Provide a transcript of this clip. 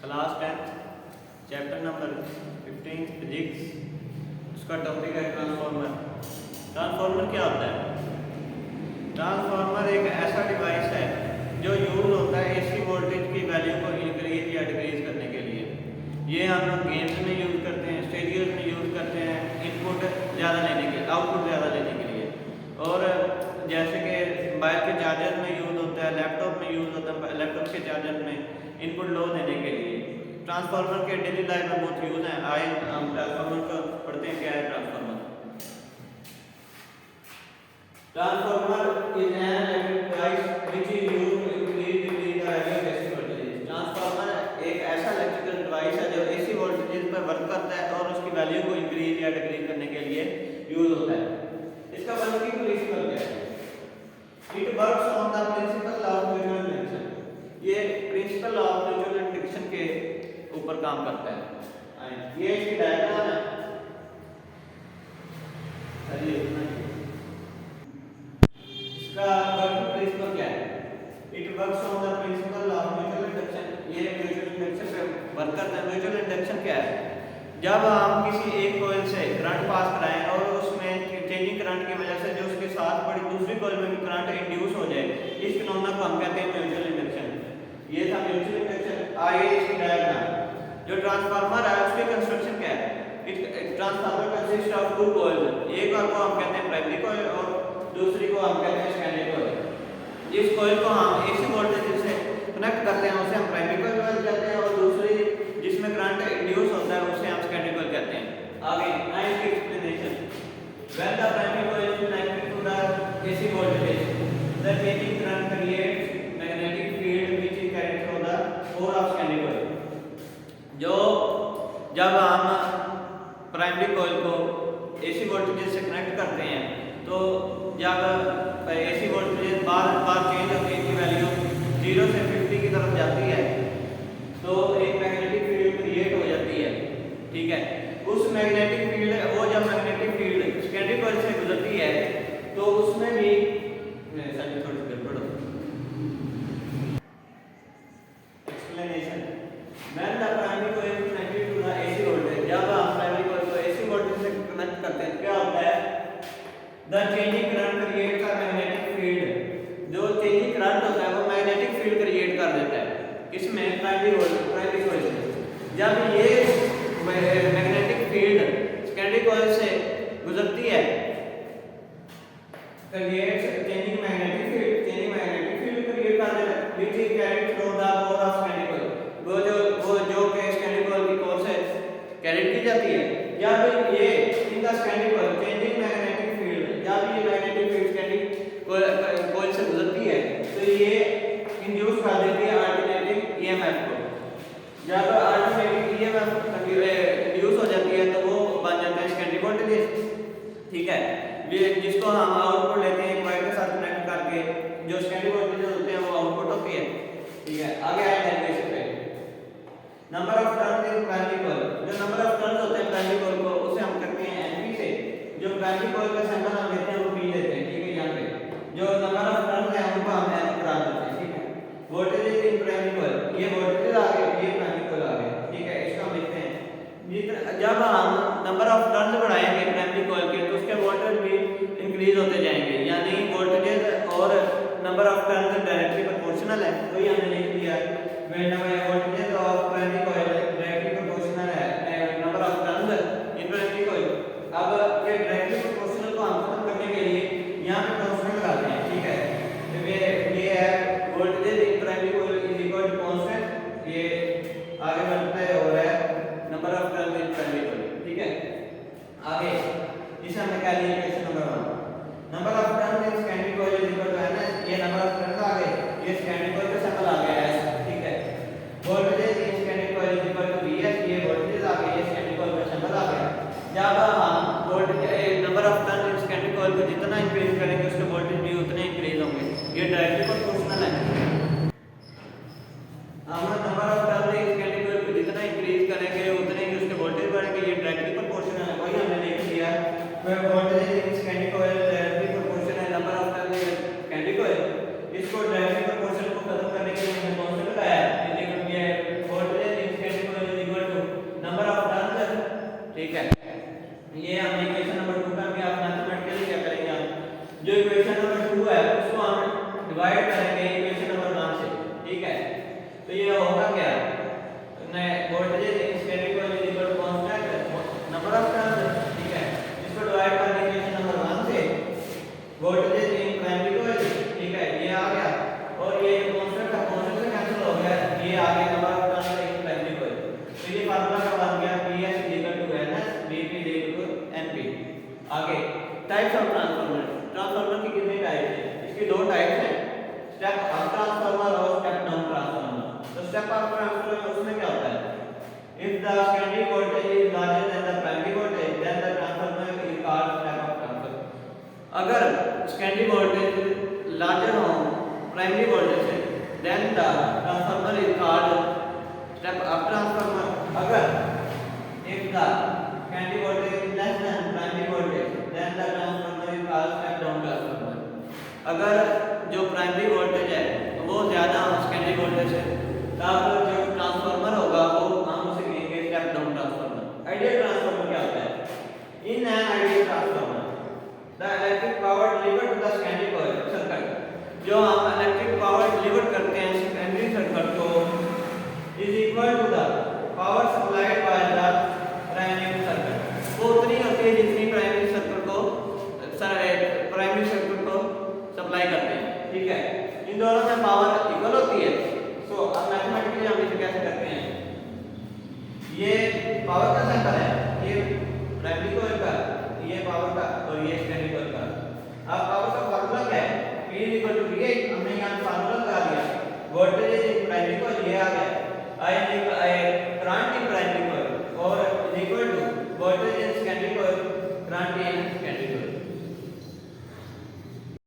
Class 10 chapter number 15 physics. उसका topic है transformer. Transformer क्या होता है? ट्रांसफार्मर एक ऐसा डिवाइस है जो यूज होता है एसी वोल्टेज की वैल्यू को इंक्रीज या डिक्रीज करने के लिए। ये हम लोग गेम्स में यूज़ करते हैं, स्टेडियम में यूज़ करते हैं, इनपुट ज़्यादा लेने के, आउटपुट ज़्यादा लेने के लिए। और जैसे कि मोबाइल के चार्जर में यूज़ होता है, लैपटॉप में यूज़ होता है, लैपटॉप के चार्जर में इनपुट लो देने के लिए। ट्रांसफार्मर के डेली लाइफ में बहुत यूज़ है। आए हम ट्रांसफार्मर को पढ़ते हैं। क्या है transformer? Transformer is an electric device which is used to increase the value of AC voltage. Transformer एक ऐसा इलेक्ट्रिकल डिवाइस है जो एसी वोल्टेज पर वर्क करता है और उसकी वैल्यू को इंक्रीज या डिक्रीज करने के लिए यूज होता है। इसका वर्किंग प्रिंसिपल क्या है? It works on the principle of mutual induction. ये प्रिंसिपल ऑफ म्यूचुअल इंडक्शन के ऊपर काम करता है। ये इसकी डायग्राम है। इसका वर्किंग प्रिंसिपल क्या है? It works on the principle of mutual induction. ये म्यूचुअल इंडक्शन पे वर्क करता है। म्यूचुअल इंडक्शन क्या है? जब हम किसी एक कॉइल से करंट पास कराएं और उसमें चेंजिंग करंट की वजह से जो उसके साथ पड़ी दूसरी कॉइल में भी करंट इंड्यूस हो जाए, इस फिनोमेना को हम कहते हैं म्यूचुअल इंडक्शन। ये था म्यूचुअल इंडक्शन। आगे इसकी डायग्राम। जो ट्रांसफार्मर है उसकी कंस्ट्रक्शन क्या है? Transformer consist of two coils. एक को हम कहते हैं प्राइमरी कॉइल और दूसरी को हम कहते हैं सेकेंडरी कॉइल। जिस कॉइल को हम एसी वोल्टेज से कनेक्ट करते हैं उसे हम प्राइमरी कॉइल कहते हैं और दूसरी जिसमें करंट इंड्यूस होता है उसे हम सेकेंडरी कॉइल कहते हैं। आगे ninth explanation. When the primary coil is connected to the AC voltage, the changing current creates magnetic field which is carried through the core of secondary coil. जो जब हम प्राइमरी कॉइल को AC voltage से connect करते हैं तो जब AC voltage बार बार चेंज होती है, की वैल्यू 0 से 50 की तरफ जाती है तो एक मैग्नेटिक फील्ड क्रिएट हो जाती है। ठीक है, उस मैग्नेटिक फील्ड वो जब मैग्नेटिक फील्ड सेकेंडरी कॉइल से गुजरती है तो उसमें भी थोड़ी गड़बड़ हो। Explanation. When the primary coil is connected to the AC voltage, जब हम प्राइमरी कॉइल को एसी वोल्टेज से कनेक्ट करते हैं क्या होता है? The changing current creates a magnetic field. जो चेंजिंग करंट होता है वो मैग्नेटिक फील्ड क्रिएट कर देता है। इसमें प्राइमरी कॉइल से जब ये मैग्नेटिक फील्ड सेकेंडरी कॉइल से गुजरती है creates changing magnetic field create कर देता है which is carried through the core of secondary coil. वो जो के सेकेंडरी कॉइल की कोर से कैरिड की जाती है। जब ये in the secondary coil changing magnetic field, जब ये मैग्नेटिक फील्ड सेकेंडरी कॉइल से गुजरती है तो ये इंड्यूस कर देती है अल्टरनेटिंग ईएमएफ को। जब अल्टरनेटिंग ईएमएफ इंड्यूस हो जाती है तो वो बन जाते हैं सेकेंडरी वोल्टेज। ठीक है, ये जिसको हम आउटपुट लेते हैं एक वायर के साथ कनेक्ट करके, जो सेकेंडरी वोल्टेज होते हैं वो आउटपुट होती है। ठीक है, आगे आए डेरिवेशन पे। Number of turns in primary coil. जो नंबर ऑफ टर्न्स होते हैं प्राइमरी कॉइल को उसे हम करते हैं एनपी से। जो प्राइमरी कॉइल का सैंपल हम लेते हैं वो पी लेते हैं। ठीक है, यहाँ पे जो नंबर ऑफ टर्न्स है उनको हम एन करा देते हैं। ठीक है, वोल्टेज इन प्राइमरी कॉइल, ये वोल्टेज आ गए, ये प्राइमरी कॉइल आ गए। ठीक है, इसको हम लिखते हैं। जब हम नंबर ऑफ टर्न्स बढ़ाएंगे प्राइमरी कॉइल के तो उसके वोल्टेज भी इंक्रीज होते जाएंगे। यानी वोल्टेज और number of turns directly proportional है। वही हमने लिख दिया when voltage of primary coil directly proportional है number of turns in primary coil. अब ये डायरेक्टली प्रोपोर्शनल को हम खत्म करने के लिए यहां पे कांस्टेंट लगाते हैं। ठीक है, तो ये है voltage in primary coil is equal to constant, ये आगे बढ़ता है और है number of turns in primary coil. ठीक है, आगे इसे हमने क्या लिया? Question number 1 number of turns in secondary coil is equal to n। ये नंबर ऑफ टर्न्स आ गए, ये सेकेंडरी कॉइल का सैंपल आ गया है। ठीक है, voltage in secondary coil is equal to Vs। ये वोल्टेज आ गए, ये सेकेंडरी कॉइल का सैंपल आ गया। जब हम voltage number of turn in secondary coil को जितना इंक्रीज करेंगे उसके वोल्टेज भी उतने इंक्रीज होंगे। ये डायरेक्टली प्रोपोर्शनल है। हम number of turn in secondary coil को जितना इंक्रीज करेंगे उतने ही उसके वोल्टेज बढ़ेंगे। ये डायरेक्टली प्रोपोर्शनल है। वही हमने लिख दिया voltage in secondary coil directly proportional है number of turn in secondary coil. इसको डायरेक्टली प्रोपोर्शनल को खत्म करने के लिए हमने कांस्टेंट लगाया। ये वोल्टेज इन क्या voltage in standing coil is equal to constant number of turns, ठीक है। इसको डिवाइड कर देंगे इक्वेशन नंबर 1 से, वोल्टेज इन प्राइमरी कॉइल, ठीक है, ये आ गया, और ये जो कांस्टेंट था कांस्टेंट से कैंसिल हो गया, ये आ गया number of turns in primary coil. तो ये फार्मूला क्या बन गया, PS = NS, BP = NP। आगे टाइप्स ऑफ ट्रांसफार्मर, ट्रांसफार्मर की कितनी टाइप है, इसकी दो टाइप्स हैं, स्टेप अप ट्रांसफार्मर और स्टेप डाउन ट्रांसफार्मर। तो स्टेप अप ट्रांसफार्मर उसमें क्या होता है, if the secondary voltage is larger than the primary voltage then the transformer is called step up transformer। अगर secondary voltage larger हो primary voltage से then the transformer is called step up transformer। अगर if the secondary voltage is less than primary voltage then the transformer is called step down transformer। अगर जो primary voltage है वो ज्यादा हो secondary voltage से तब जो ट्रांसफार्मर होगा वो हम उसे कहेंगे step down transformer. Ideal transformer क्या होता है, in an ideal transformer the electric power delivered to the secondary coil circuit, जो हम इलेक्ट्रिक पावर डिलीवर करते हैं सेकेंडरी सर्किट को, is equal to the power supplied by the primary circuit, वो उतनी होती है जितनी प्राइमरी सर्किट को सप्लाई करते हैं, ठीक है। इन दोनों में पावर इक्वल होती है। सो अब मैथमेटिकली हम इसे कैसे करते हैं, ये पावर का सेंटर है, ये प्राइमरी कॉइल का, ये पावर का और ये सेकेंडरी कॉइल का। अब पावर का फार्मूला क्या है, P = VI, हमने यहां फार्मूला लगा दिया, वोल्टेज इन प्राइमरी कॉइल ये आ गया, I